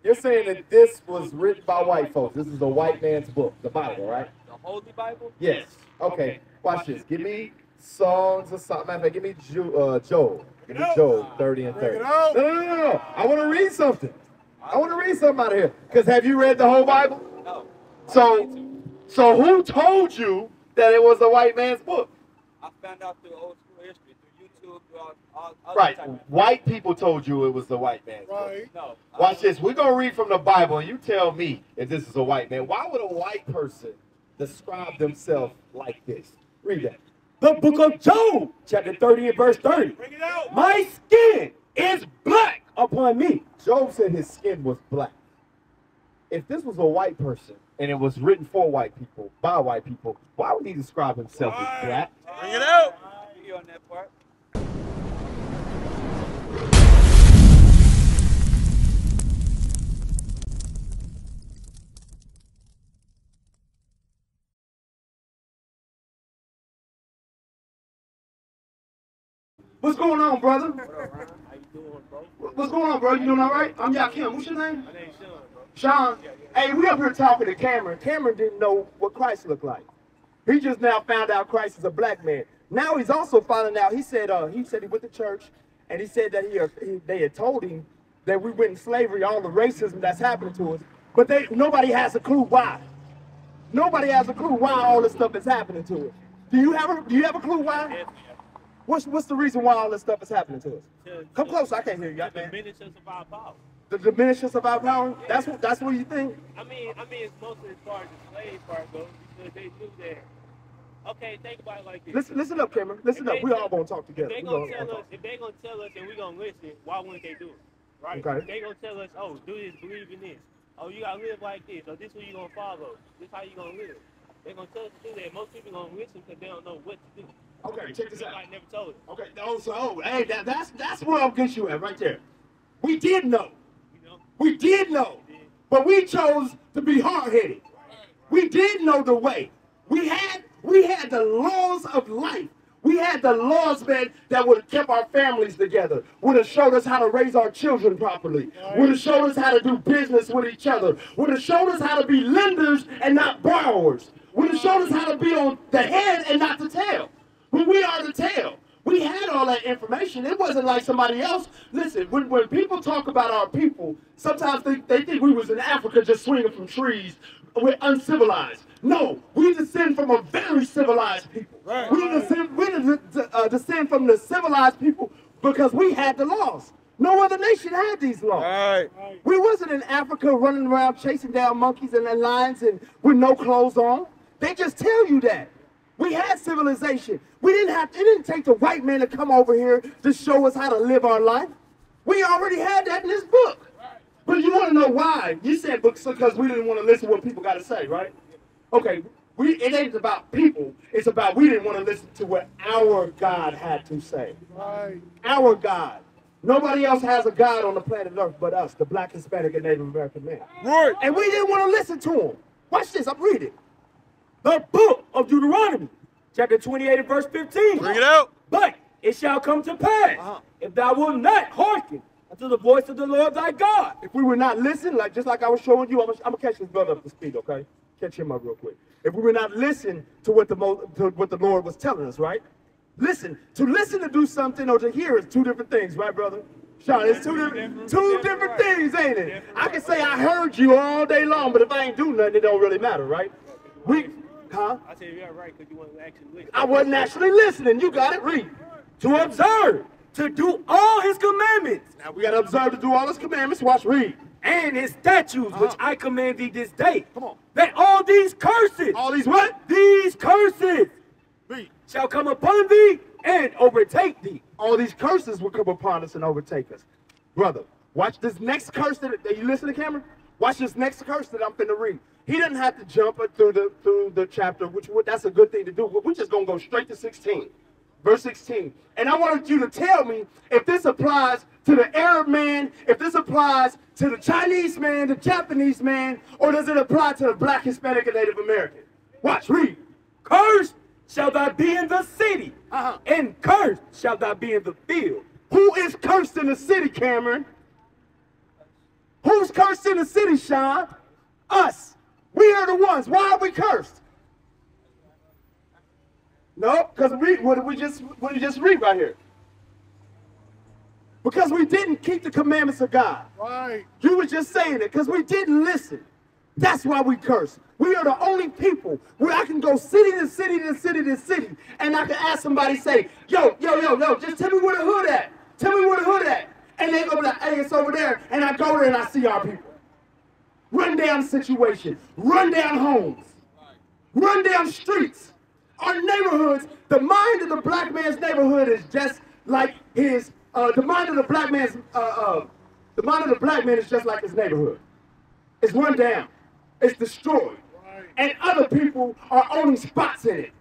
You're saying that this was written by white folks. This is a white man's book, the Bible, right? The Holy Bible? Yes. Okay. Watch this. Give me Songs of Solomon. Matter of fact, give me Job. Give me Job 30 and 30. No. I want to read something. I want to read something out of here. Because have you read the whole Bible? No. So who told you that it was a white man's book? I found out through old school history, through YouTube, through all Right. type of White people told you it was the white man's book. No. Watch this. We're going to read from the Bible, and you tell me if this is a white man. Why would a white person describe themselves like this? Read that. The book of Job, chapter 30 and verse 30. Bring it out. My skin is black upon me. Job said his skin was black. If this was a white person, and it was written for white people, by white people, why would he describe himself as black? Bring it out. You on that part? What's going on, brother? How you doing, bro? What's going on, bro? You doing all right? I'm Yakim. What's your name? My name's Sean, bro. Sean. Hey, we up here talking to Cameron. Cameron didn't know what Christ looked like. He just now found out Christ is a black man. Now he's also finding out. He said he went to church, and he said that they had told him that we went in slavery, all the racism that's happening to us, but nobody has a clue why. Nobody has a clue why all this stuff is happening to us. Do you have a clue why? What's the reason why all this stuff is happening to us? Come close, I can't hear you, man. The diminishance of our power. The diminishance of our power? That's what you think? I mean, it's mostly as far as the slave part goes, because they knew that. Okay, think about it like this. Listen up, Cameron. Listen up. We all gonna talk together. If they're gonna tell us and we're gonna listen, why wouldn't they do it? Right? Okay. If they're gonna tell us, oh, do this, believe in this. Oh, you gotta live like this. Or this is who you gonna follow. This is how you gonna live. They're gonna tell us to do that. Most people gonna listen because they don't know what to do. Okay, check this out. Somebody never told us. Okay, hey, that's where I'll get you at right there. We did know. You know? We did know. But we chose to be hard-headed. We did know the way. We had the laws of life. We had the laws, man, that would have kept our families together, would have showed us how to raise our children properly, would have showed us how to do business with each other, would have showed us how to be lenders and not borrowers, would have showed us how to be on the head and not the tail. But we are the tail. We had all that information. It wasn't like somebody else. Listen, when people talk about our people, sometimes they think we was in Africa just swinging from trees. We're uncivilized. No, we descend from a very civilized people. Right. We descend from the civilized people because we had the laws. No other nation had these laws. Right. We wasn't in Africa running around chasing down monkeys and lions and with no clothes on. They just tell you that. We had civilization. It didn't take the white man to come over here to show us how to live our life. We already had that in this book. But you want to know why? You said books because we didn't want to listen to what people got to say, right? Okay, it ain't about people. It's about we didn't want to listen to what our God had to say. Right. Our God. Nobody else has a God on the planet Earth but us, the Black, Hispanic, and Native American man. Right. And we didn't want to listen to him. Watch this, I'm reading. The book of Deuteronomy, chapter 28 and verse 15. Bring it out. But it shall come to pass, if thou wilt not hearken unto the voice of the Lord thy God. If we would not listen, just like I was showing you, I'm gonna catch this brother up to speed, okay? Catch him up real quick. If we would not listen to what the Lord was telling us, right? Listen to do something or to hear is two different things, right, brother? Sean, it's two different things, ain't it? I can say I heard you all day long, but if I ain't do nothing, it don't really matter, right? I said, yeah, right, because you wasn't actually listening. I wasn't actually listening. You got it. Read. To observe, to do all his commandments. Now we got to observe to do all his commandments. Watch, read. And his statutes, which I command thee this day. Come on. That all these curses. All these what? These curses. Read. Shall come upon thee and overtake thee. All these curses will come upon us and overtake us. Brother, watch this next curse that you listen to, Cameron? Watch this next curse that I'm finna read. He doesn't have to jump through the chapter, that's a good thing to do. We're just gonna go straight to 16, verse 16. And I wanted you to tell me if this applies to the Arab man, if this applies to the Chinese man, the Japanese man, or does it apply to the Black, Hispanic, and Native American? Watch, read. Cursed shall thou be in the city, and cursed shall thou be in the field. Who is cursed in the city, Cameron? Who's cursed in the city, Sean? Us. We are the ones. Why are we cursed? No, because what did we just read right here? Because we didn't keep the commandments of God. Right. You were just saying it because we didn't listen. That's why we curse. We are the only people where I can go city to city to city to city, and I can ask somebody, say, yo, just tell me where the hood at. Tell me where the hood at. And they go be like, hey, it's over there. And I go there and I see our people. Run down situations. Run down homes. Run down streets. Our neighborhoods, the mind of the black man's neighborhood is just like his, the mind of the black man is just like his neighborhood. It's run down. It's destroyed. And other people are owning spots in it.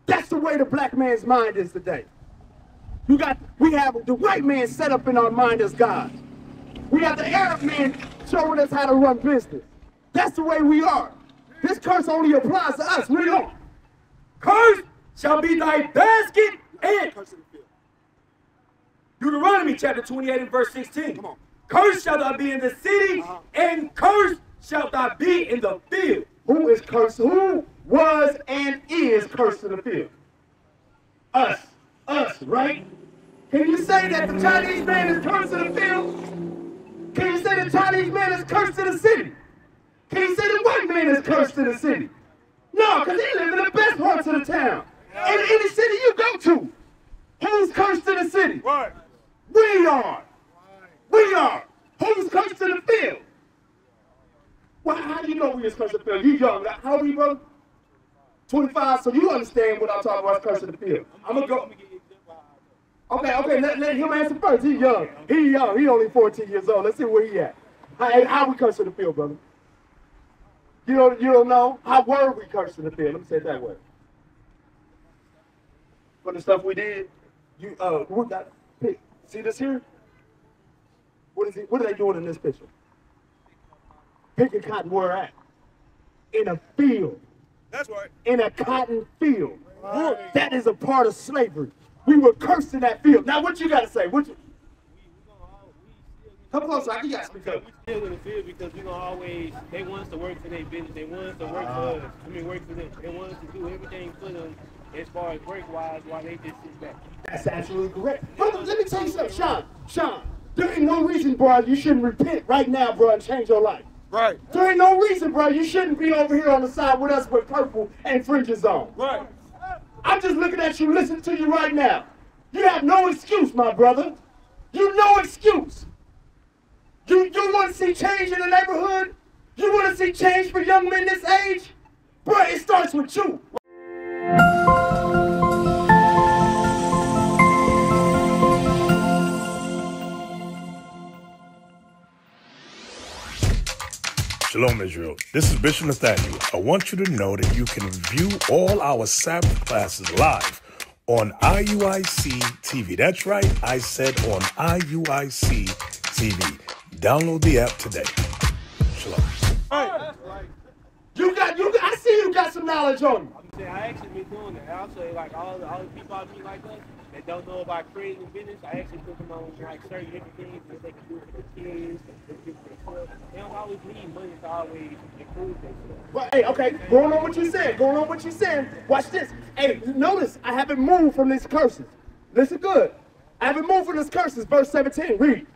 That's the way the black man's mind is today. We have the white man set up in our mind as God. We have the Arab man showing us how to run business. That's the way we are. This curse only applies to us. We don't. Curse shall be thy basket and curse in the field. Deuteronomy chapter 28 and verse 16. Come on. Curse shall thou be in the city, and curse shall thou be in the field. Who is cursed? Who was and is cursed in the field? Us. Us, right? Can you say that the Chinese man is cursed in the field? Can you say the Chinese man is cursed in the city? Can you say the white man is cursed in the city? No, because he lives in the best parts of the town. In any city you go to, who's cursed in the city? Right. We are. We are. Who's cursed in the field? Well, how do you know we is cursed in the field? You young. How old are you, brother? 25. So you understand what I'm talking about, cursed in the field. I'm going to go. Okay, let him answer first. He's young. He young. He only 14 years old. Let's see where he at. How we cursed in the field, brother? You don't know? How were we cursed in the field? Let me say it that way. For the stuff we did, what that pick? See this here? What are they doing in this picture? Picking cotton where at? In a field. That's right. In a cotton field. Right. That is a part of slavery. We were cursed in that field. Now what you gotta say? Come closer, I can you speak up. We still in the field because we gonna always, they want us to work for their business. They want us to work for us. Work for them. They want us to do everything for them as far as work-wise while they just sit back. That's absolutely correct. Brother, let me tell you something, Sean, there ain't no reason, bro, you shouldn't repent right now, bro, and change your life. Right. There ain't no reason, bro, you shouldn't be over here on the side with us with purple and fringes on. Right. I'm just looking at you, listening to you right now. You have no excuse, my brother. You no excuse. You want to see change in the neighborhood? You want to see change for young men this age? Bro, it starts with you. Shalom, Israel. This is Bishop Nathaniel. I want you to know that you can view all our Sabbath classes live on IUIC TV. That's right, I said on IUIC TV. Download the app today. Shalom. I see you got some knowledge on you. I'm saying, I actually been doing that. I also, like, all the people I meet like us that don't know about creating a business, I actually put them on, like, certain different things that they can do for the kids, and do for themselves. They don't always need money to always improve themselves. Well, hey, okay, going on what you're saying, watch this. Hey, notice, I haven't moved from these curses. Listen good. I haven't moved from these curses. Verse 17, read.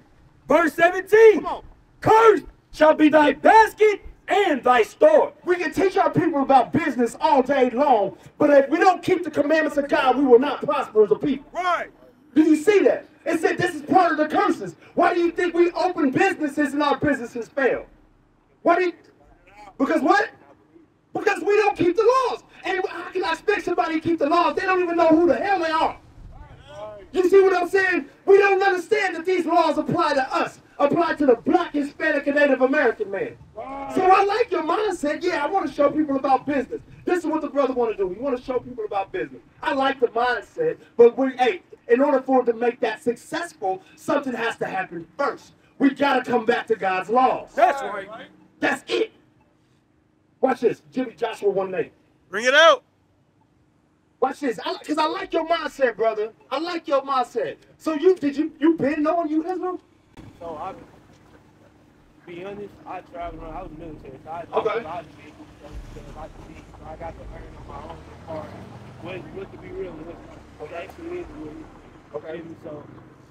Verse 17. Come on. Cursed shall be thy basket and thy store. We can teach our people about business all day long, but if we don't keep the commandments of God, we will not prosper as a people. Right. Do you see that? It said this is part of the curses. Why do you think we open businesses and our businesses fail? Because what? Because we don't keep the laws. And how can I expect somebody to keep the laws? They don't even know who the hell they are. You see what I'm saying? We don't understand that these laws apply to us, apply to the Black, Hispanic, and Native American man. So I like your mindset. Yeah, I want to show people about business. This is what the brother want to do. We want to show people about business. I like the mindset, but in order for it to make that successful, something has to happen first. We got to come back to God's laws. That's right. That's it. Watch this. Jimmy Joshua 1:8. Bring it out. Watch this, because I like your mindset, brother. I like your mindset. So you been knowing you Israel? So I've be honest, I traveled around. I was military, so I Okay. a lot of things. So I got to learn on my own as far as what to be real and what actually is real. Okay. So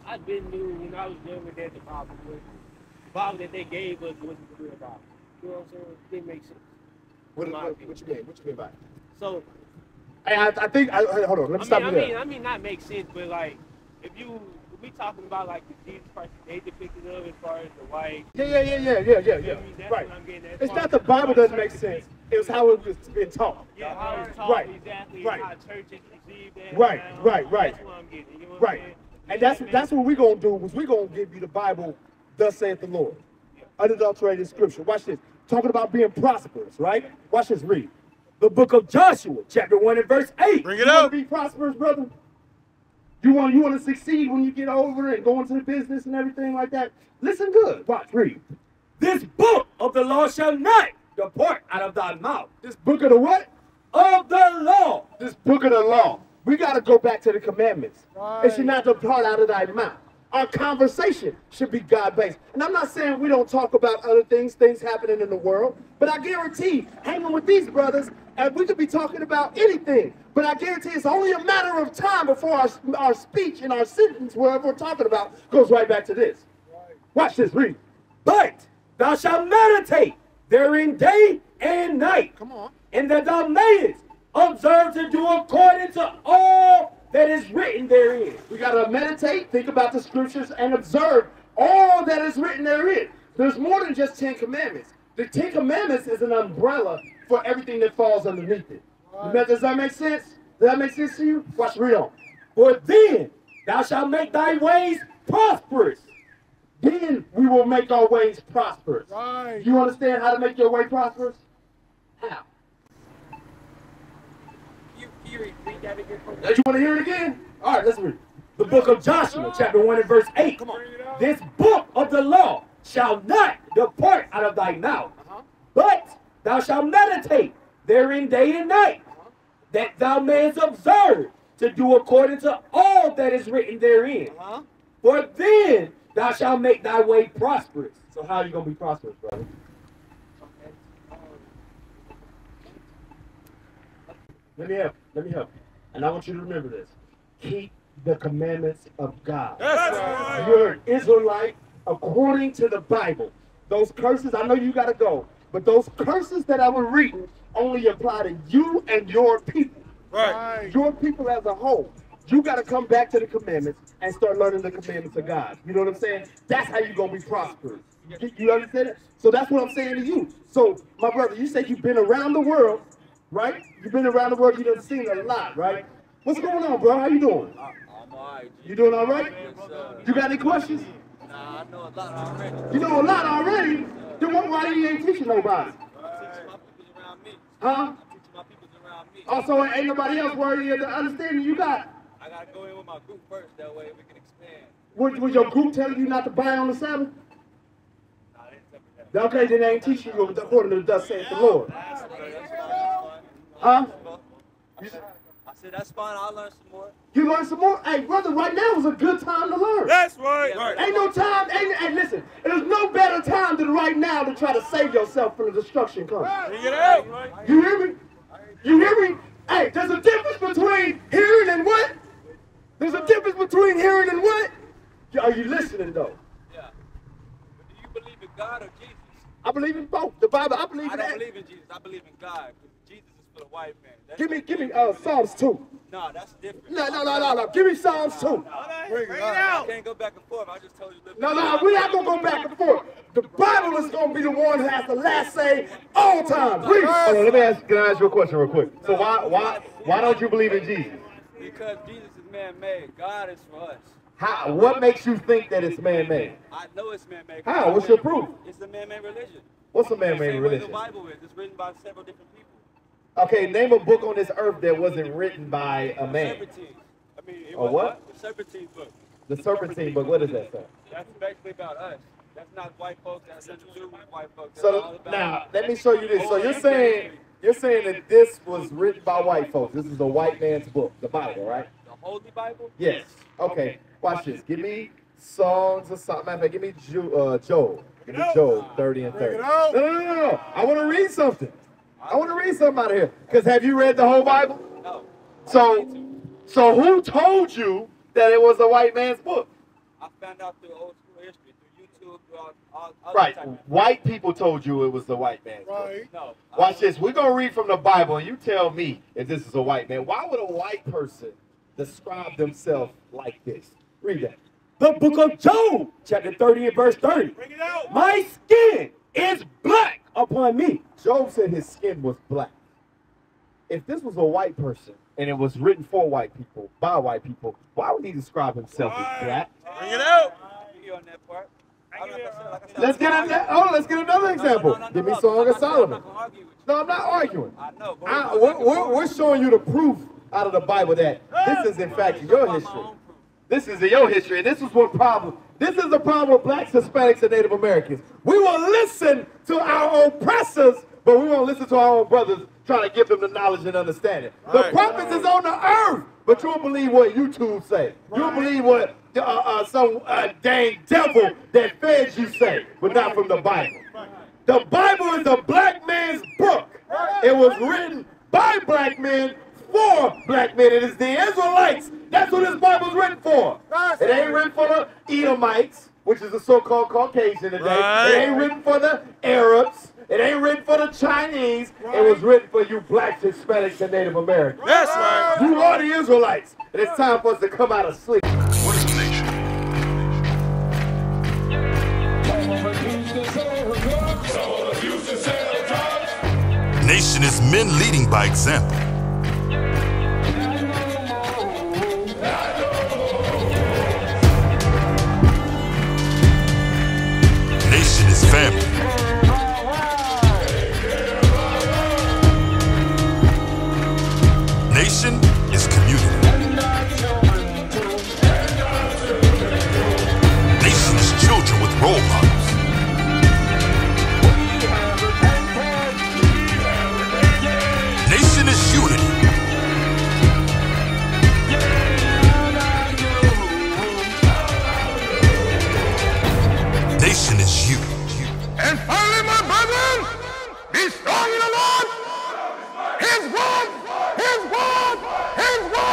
I been knew when I was younger that the Bible that they gave us wasn't the real Bible. You know what I'm saying? It didn't make sense. What you mean? What you mean by it? So Hey, I think. Hold on. Let me stop you there. I mean, not make sense, but like, if we talking about like the Jesus Christ they depicted of as far as the white. Yeah. That's Right. what I'm getting at. It's not the Bible doesn't make sense. It was how it was being taught. Yeah, how it's taught Right. exactly. Right. How churches receive that. Right. That's what I'm getting. You know what Right. I'm saying? And that's what we're gonna do. Is we're gonna give you the Bible, thus saith the Lord, unadulterated scripture. Watch this. Talking about being prosperous, right? Watch this. Read the book of Joshua, chapter 1 and verse 8. Bring it You wanna up. be prosperous, brother. You want to succeed when you get older and go into the business and everything like that. Listen good. Watch. Read. This book of the law shall not depart out of thy mouth. This book of the what? Of the law. This book of the law. We got to go back to the commandments. It should not depart out of thy mouth. Our conversation should be God-based. And I'm not saying we don't talk about other things happening in the world, but I guarantee, hanging with these brothers, and we could be talking about anything, but I guarantee it's only a matter of time before our speech and our sentence, whatever we're talking about, goes right back to this. Watch this, read. But thou shalt meditate therein day and night. Come on. And that thou mayest observe to do according to all that is written therein. We got to meditate, think about the scriptures, and observe all that is written therein. There's more than just 10 commandments. The 10 commandments is an umbrella for everything that falls underneath it. Does that make sense? Does that make sense to you? Watch, read on. For then thou shalt make thy ways prosperous. Then we will make our ways prosperous. Right. You understand how to make your way prosperous? How? You read that again for me? You want to hear it again? All right, let's read. The book of Joshua, chapter 1 and verse 8. Come on. This book of the law shall not depart out of thy mouth, but thou shalt meditate therein day and night, that thou mayest observe to do according to all that is written therein. For then thou shalt make thy way prosperous. So how are you going to be prosperous, brother? Let me help. you. And I want you to remember this. Keep the commandments of God. That's right. You're an Israelite according to the Bible. Those curses, I know you got to go, but those curses that I was reading only apply to you and your people. Right. Your people as a whole. You got to come back to the commandments and start learning the commandments of God. You know what I'm saying? That's how you're going to be prosperous. You understand it? So that's what I'm saying to you. So, my brother, you said you've been around the world, right? You've been around the world. You've done seen a lot, right? What's going on, bro? How you doing? I'm alright. You doing all right? Yes, sir. You got any questions? Nah, I know a lot already. You know a lot already. Then why you ain't teaching nobody? I'm teaching my people around me. Huh? I'm teaching my people around me. Also, ain't nobody else worthy of the understanding you got. I gotta go in with my group first, that way we can expand. Was your group telling you not to buy on the Sabbath? Nah, they didn't tell me that. Okay, then they ain't teaching you according to the thus saith the Lord. That's fine, that's fine. Huh? I said, that's fine, I'll learn some more. You learn some more? Hey, brother, right now is a good time to learn. That's right. Yeah. Ain't no time, hey, listen, there's no better time than right now to try to save yourself from the destruction coming. Bring it out. You hear me? You hear me? Hey, there's a difference between hearing and what? There's a difference between hearing and what? Are you listening, though? Yeah. But do you believe in God or Jesus? I believe in both. The Bible, I believe I in don't that. believe in Jesus. I believe in God. Because Jesus is for the white man. That's Give me what- Psalms 2. No, that's different. No. Give me Psalms 2. Bring it I out. can't go back and forth. I just told you. No, we're not going to go back and forth. The Bible is going to be the one who has the last say all times. Read. Hold on, can I ask you a question real quick? So why don't you believe in Jesus? Because Jesus is man-made. God is for us. How? What makes you think that it's man-made? I know it's man-made. How? What's your proof? It's a man-made religion. What's a Same man-made way religion? the Bible is. It's written by several different people. Okay, name a book on this earth that wasn't written by a man. Serpentine. I mean, it A was what? The Serpentine book. The Serpentine book. What is that, sir? That's basically about us. That's not white folks. That's nothing to do with white folks. That's all So about now let me show you this. So you're saying that this was written by white folks. This is a white man's book, the Bible, right? the Holy Bible. Yes. Okay. Watch this. Give me Songs of Solomon. Matter of fact, give me Job Give me Job 30 and 30. No. I want to read something. I want to read something out of here. Because have you read the whole Bible? No. So who told you that it was a white man's book? I found out through old school history, through YouTube, through all Right. type of White people told you it was the white man's book. No. Watch this. We're going to read from the Bible, and you tell me if this is a white man. Why would a white person describe themselves like this? Read that. The book of Job, chapter 30 and verse 30. Bring it out. My skin is black upon me. Job said his skin was black. If this was a white person, and it was written for white people, by white people, why would he describe himself as black? Bring it out. You on that part. Like I said, Let's get another example. Give me Song of Solomon. No, I'm not arguing. I know. We're showing you the proof out of the Bible that this is in fact your history. This is your history, and this is what problem. This is the problem with blacks, Hispanics, and Native Americans. We will listen to our oppressors, but we won't listen to our own brothers trying to give them the knowledge and understanding. The prophets is on the earth, but you don't believe what YouTube say. You don't believe what some dang devil that fed you say, but not from the Bible. The Bible is a black man's book. It was written by black men for black men. It is the Israelites. That's what this Bible's written for. It ain't written for the Edomites, which is the so-called Caucasian today. It ain't written for the Arabs. It ain't written for the Chinese. It was written for you blacks, Hispanics, and Native Americans. That's right. You are the Israelites. And it's time for us to come out of sleep. What is a nation? Nation is men leading by example. Nation is family. Nation is community. Nation is children with role models. Nation is unity. Nation is you. And finally, my brethren, be strong in the Lord. His word, his word, his word.